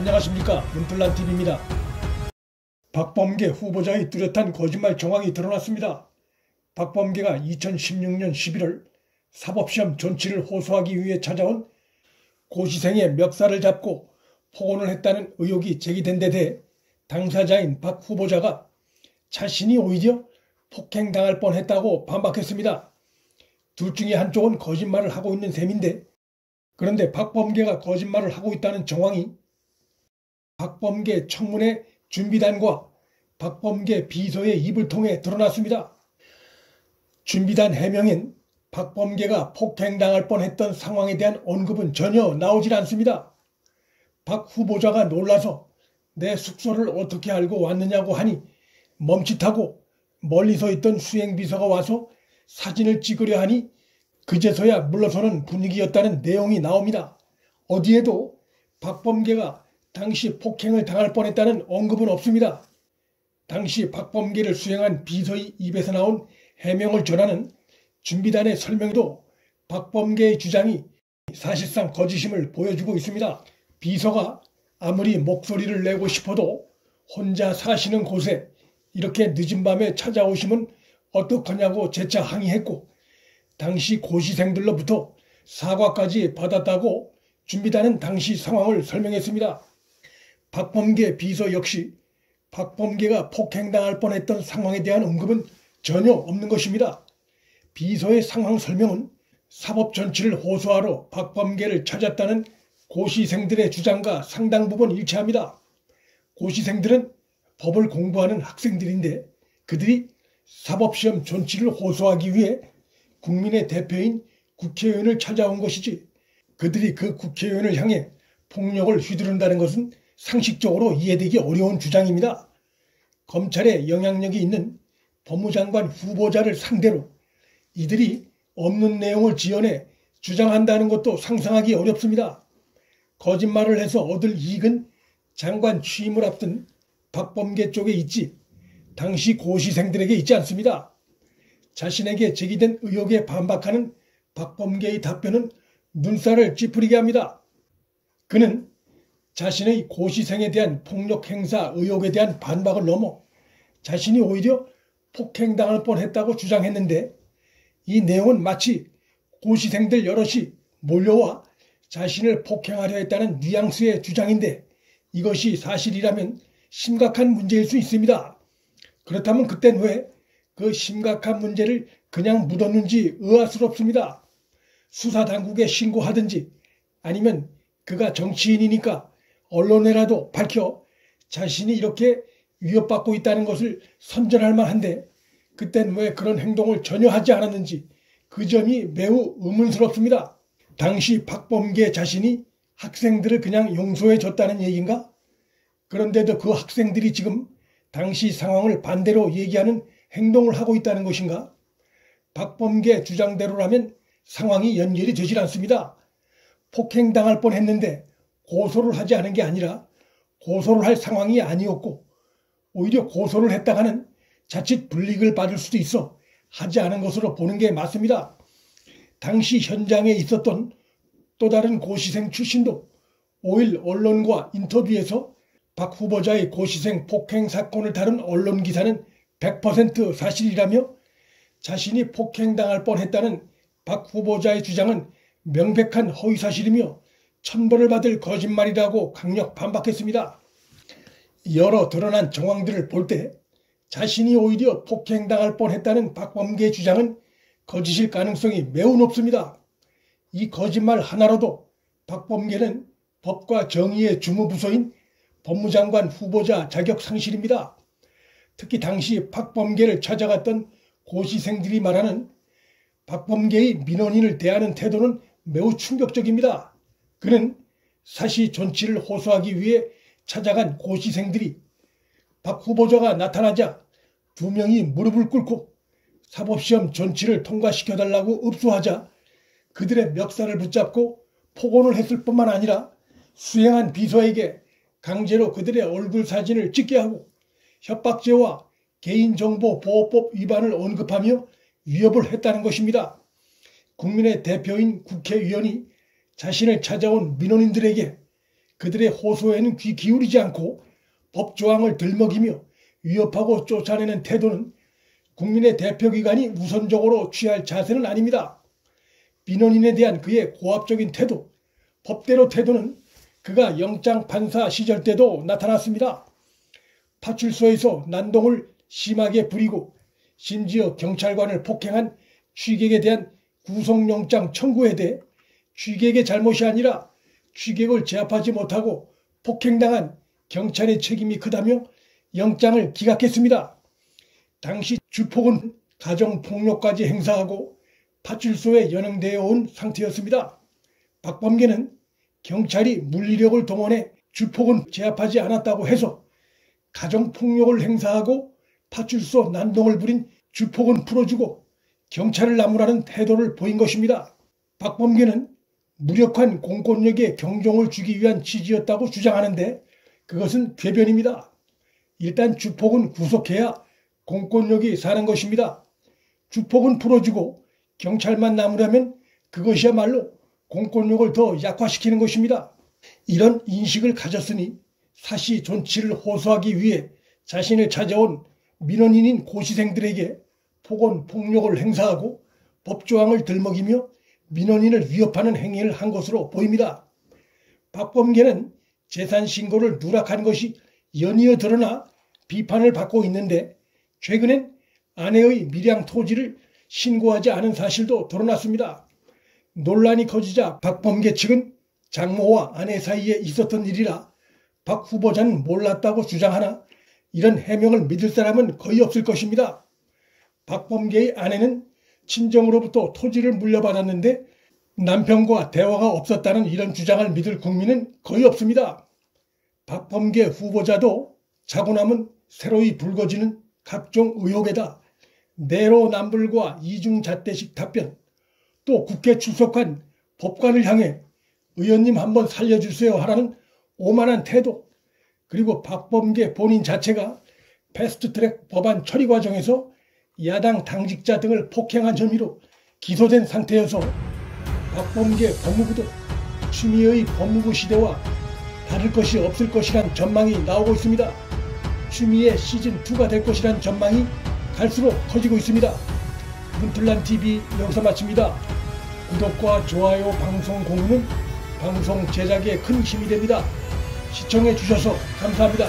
안녕하십니까, 문플란TV입니다. 박범계 후보자의 뚜렷한 거짓말 정황이 드러났습니다. 박범계가 2016년 11월 사법시험 존치를 호소하기 위해 찾아온 고시생의 멱살을 잡고 폭언을 했다는 의혹이 제기된 데 대해 당사자인 박 후보자가 자신이 오히려 폭행당할 뻔했다고 반박했습니다. 둘 중에 한쪽은 거짓말을 하고 있는 셈인데, 그런데 박범계가 거짓말을 하고 있다는 정황이 박범계 청문회 준비단과 박범계 비서의 입을 통해 드러났습니다. 준비단 해명엔 박범계가 폭행당할 뻔했던 상황에 대한 언급은 전혀 나오질 않습니다. 박 후보자가 놀라서 내 숙소를 어떻게 알고 왔느냐고 하니 멈칫하고 멀리 서 있던 수행비서가 와서 사진을 찍으려 하니 그제서야 물러서는 분위기였다는 내용이 나옵니다. 어디에도 박범계가 당시 폭행을 당할 뻔했다는 언급은 없습니다. 당시 박범계를 수행한 비서의 입에서 나온 해명을 전하는 준비단의 설명에도 박범계의 주장이 사실상 거짓임을 보여주고 있습니다. 비서가 아무리 목소리를 내고 싶어도 혼자 사시는 곳에 이렇게 늦은 밤에 찾아오시면 어떡하냐고 재차 항의했고, 당시 고시생들로부터 사과까지 받았다고 준비단은 당시 상황을 설명했습니다. 박범계 비서 역시 박범계가 폭행당할 뻔했던 상황에 대한 언급은 전혀 없는 것입니다. 비서의 상황 설명은 사법 존치를 호소하러 박범계를 찾았다는 고시생들의 주장과 상당 부분 일치합니다. 고시생들은 법을 공부하는 학생들인데 그들이 사법시험 존치를 호소하기 위해 국민의 대표인 국회의원을 찾아온 것이지, 그들이 그 국회의원을 향해 폭력을 휘두른다는 것은 상식적으로 이해되기 어려운 주장입니다. 검찰에 영향력이 있는 법무장관 후보자를 상대로 이들이 없는 내용을 지어내 주장한다는 것도 상상하기 어렵습니다. 거짓말을 해서 얻을 이익은 장관 취임을 앞둔 박범계 쪽에 있지 당시 고시생들에게 있지 않습니다. 자신에게 제기된 의혹에 반박하는 박범계의 답변은 눈살을 찌푸리게 합니다. 그는 자신의 고시생에 대한 폭력 행사 의혹에 대한 반박을 넘어 자신이 오히려 폭행당할 뻔했다고 주장했는데, 이 내용은 마치 고시생들 여럿이 몰려와 자신을 폭행하려 했다는 뉘앙스의 주장인데, 이것이 사실이라면 심각한 문제일 수 있습니다. 그렇다면 그땐 왜 그 심각한 문제를 그냥 묻었는지 의아스럽습니다. 수사당국에 신고하든지, 아니면 그가 정치인이니까 언론에라도 밝혀 자신이 이렇게 위협받고 있다는 것을 선전할 만한데, 그땐 왜 그런 행동을 전혀 하지 않았는지 그 점이 매우 의문스럽습니다. 당시 박범계 자신이 학생들을 그냥 용서해 줬다는 얘기인가? 그런데도 그 학생들이 지금 당시 상황을 반대로 얘기하는 행동을 하고 있다는 것인가? 박범계 주장대로라면 상황이 연결이 되질 않습니다. 폭행당할 뻔했는데 고소를 하지 않은 게 아니라 고소를 할 상황이 아니었고, 오히려 고소를 했다가는 자칫 불이익을 받을 수도 있어 하지 않은 것으로 보는 게 맞습니다. 당시 현장에 있었던 또 다른 고시생 출신도 5일 언론과 인터뷰에서 박 후보자의 고시생 폭행 사건을 다룬 언론 기사는 100% 사실이라며, 자신이 폭행당할 뻔했다는 박 후보자의 주장은 명백한 허위사실이며 천벌을 받을 거짓말이라고 강력 반박했습니다. 여러 드러난 정황들을 볼 때 자신이 오히려 폭행당할 뻔했다는 박범계의 주장은 거짓일 가능성이 매우 높습니다. 이 거짓말 하나로도 박범계는 법과 정의의 주무부서인 법무장관 후보자 자격 상실입니다. 특히 당시 박범계를 찾아갔던 고시생들이 말하는 박범계의 민원인을 대하는 태도는 매우 충격적입니다. 그는 사시 존치를 호소하기 위해 찾아간 고시생들이 박 후보자가 나타나자 2명이 무릎을 꿇고 사법시험 존치를 통과시켜달라고 읍소하자 그들의 멱살을 붙잡고 폭언을 했을 뿐만 아니라 수행한 비서에게 강제로 그들의 얼굴 사진을 찍게 하고 협박죄와 개인정보보호법 위반을 언급하며 위협을 했다는 것입니다. 국민의 대표인 국회의원이 자신을 찾아온 민원인들에게 그들의 호소에는 귀 기울이지 않고 법조항을 들먹이며 위협하고 쫓아내는 태도는 국민의 대표기관이 우선적으로 취할 자세는 아닙니다. 민원인에 대한 그의 고압적인 태도, 법대로 태도는 그가 영장판사 시절 때도 나타났습니다. 파출소에서 난동을 심하게 부리고 심지어 경찰관을 폭행한 취객에 대한 구속영장 청구에 대해 취객의 잘못이 아니라 취객을 제압하지 못하고 폭행당한 경찰의 책임이 크다며 영장을 기각했습니다. 당시 주폭은 가정폭력까지 행사하고 파출소에 연행되어 온 상태였습니다. 박범계는 경찰이 물리력을 동원해 주폭은 제압하지 않았다고 해서 가정폭력을 행사하고 파출소 난동을 부린 주폭은 풀어주고 경찰을 나무라는 태도를 보인 것입니다. 박범계는 무력한 공권력에 경종을 주기 위한 취지였다고 주장하는데 그것은 궤변입니다. 일단 주폭은 구속해야 공권력이 사는 것입니다. 주폭은 풀어주고 경찰만 나무라면 그것이야말로 공권력을 더 약화시키는 것입니다. 이런 인식을 가졌으니 사시 존치를 호소하기 위해 자신을 찾아온 민원인인 고시생들에게 폭언, 폭력을 행사하고 법조항을 들먹이며 민원인을 위협하는 행위를 한 것으로 보입니다. 박범계는 재산 신고를 누락한 것이 연이어 드러나 비판을 받고 있는데 최근엔 아내의 밀양 토지를 신고하지 않은 사실도 드러났습니다. 논란이 커지자 박범계 측은 장모와 아내 사이에 있었던 일이라 박 후보자는 몰랐다고 주장하나 이런 해명을 믿을 사람은 거의 없을 것입니다. 박범계의 아내는 친정으로부터 토지를 물려받았는데 남편과 대화가 없었다는 이런 주장을 믿을 국민은 거의 없습니다. 박범계 후보자도 자고 나면 새로이 불거지는 각종 의혹에다 내로남불과 이중잣대식 답변, 또 국회 출석한 법관을 향해 의원님 한번 살려주세요 하라는 오만한 태도, 그리고 박범계 본인 자체가 패스트트랙 법안 처리 과정에서 야당 당직자 등을 폭행한 혐의로 기소된 상태여서 박범계 법무부도 추미애의 법무부 시대와 다를 것이 없을 것이란 전망이 나오고 있습니다. 추미애 시즌2가 될 것이란 전망이 갈수록 커지고 있습니다. 문틀란TV 여기서 마칩니다. 구독과 좋아요, 방송 공유는 방송 제작에 큰 힘이 됩니다. 시청해 주셔서 감사합니다.